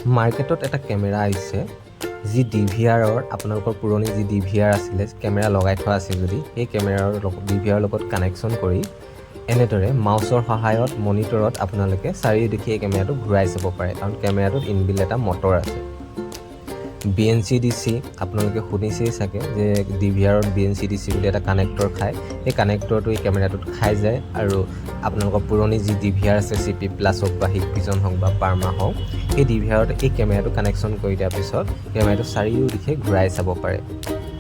মাৰ্কেটত এটা কেমেৰা আহিছে যি DVR-ৰ আপোনালোকৰ পুৰণি যি DVR আছিলে কেমেৰা লগাই থোৱা আছিল যদি এই কেমেৰাৰ DVR লগত কানেকশ্যন কৰি এনেদৰে মাউচৰ সহায়ত মনিটৰত আপোনালোকে চাৰিওদিশে এই কেমেৰাটো ঘূৰাই চাব পাৰে কাৰণ কেমেৰাটোত ইনবিল্ট এটা মটৰ আছে BNC-DC আপোনালোকে শুনিছেই চাগে যে DVR-ত BNC-DC বুলি এটা কানেক্টৰ খায় এই কানেক্টৰটো এই কেমেৰাটোত খাই যায় আৰু আপোনালোকৰ পুৰণি যি DVR আছে CP+ হওক বা Hikvision হওক বা Parma হওক এই DVR-ত এই কেমেৰাটো কানেকশ্যন কৰি দিয়াৰ পিছত কেমেৰাটো চাৰিওদিশে ঘূৰাই চাব পাৰে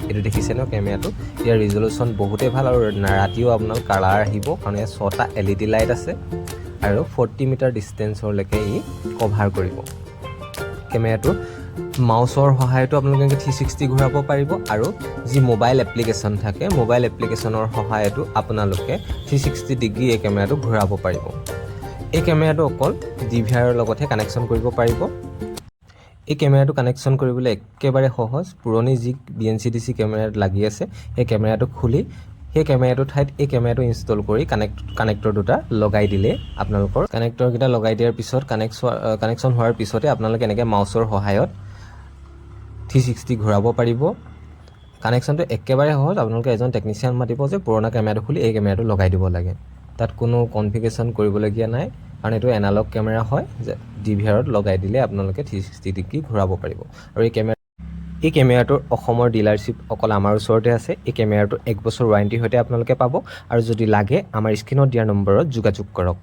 এইটো দেখিছে ন কেমেৰাটো ইয়াৰ ৰিজলিউশ্যন বহুতেই ভাল আৰু ৰাতিও আপোনাৰ কালাৰ আহিব কাৰণ ইয়াত 6টা LED লাইট আছে আৰু 40 মিটাৰ ডিষ্টেন্সৰলৈকে ই কভাৰ কৰিব কেমেৰাটো মাউচৰ সহায়তো আপোনালোকে 360 ঘূৰাব পাৰিব আৰু যি মোবাইল এপ্লিকেশ্যন থাকে মোবাইল এপ্লিকেশ্যনৰ সহায়তো আপোনালোকে 360 ডিগ্ৰী এই কেমেৰাটো ঘূৰাব পাৰিব এই কেমেৰাটো অকল DVR-ৰ লগতহে কানেকশ্যন কৰিব পাৰিব এই কেমেৰাটো কানেকশ্যন কৰিবলৈ একেবাৰে সহজ পুৰণি যি BNC-DC কেমেৰাত লাগি আছে এই কেমেৰাটো খুলি সেই কেমেৰাটো ঠাইত এই কেমেৰাটো ইনষ্টল কৰি কানেক্টৰ দুটা লগাই দিলে আপোনালোকৰ কানেক্টৰকেইটা লগাই দিয়াৰ পিছত কানেকশ্যন হোৱাৰ পিছতে আপোনালোকে এনেকৈ মাউচৰ সহায়ত 360 ঘূৰাব পাৰিব কানেকশ্যনটো একেবাৰে সহজ আপোনালোকে এজন টেকনিচিয়ান মাতিব যে পুৰণা কেমেৰাটো খুলি এই কেমেৰাটো লগাই দিব লাগে তাত কোনো কনফিগাৰেশ্যন কৰিবলগীয়া নাই কাৰণ এইটো এনালগ কেমেৰা হয় যে DVR-ত লগাই দিলে আপোনালোকে 360 ডিগ্ৰী ঘূৰাব পাৰিব আৰু এই কেমেৰাটোৰ অসমৰ ডিলাৰশ্বিপ অকল আমাৰ ওচৰতে আছে এই কেমেৰাটো 1 বছৰ ৱাৰেণ্টিৰ সৈতে আপোনালোকে পাব আৰু যদি লাগে আমাৰ স্ক্ৰীনত দিয়া নম্বৰত যোগাযোগ কৰক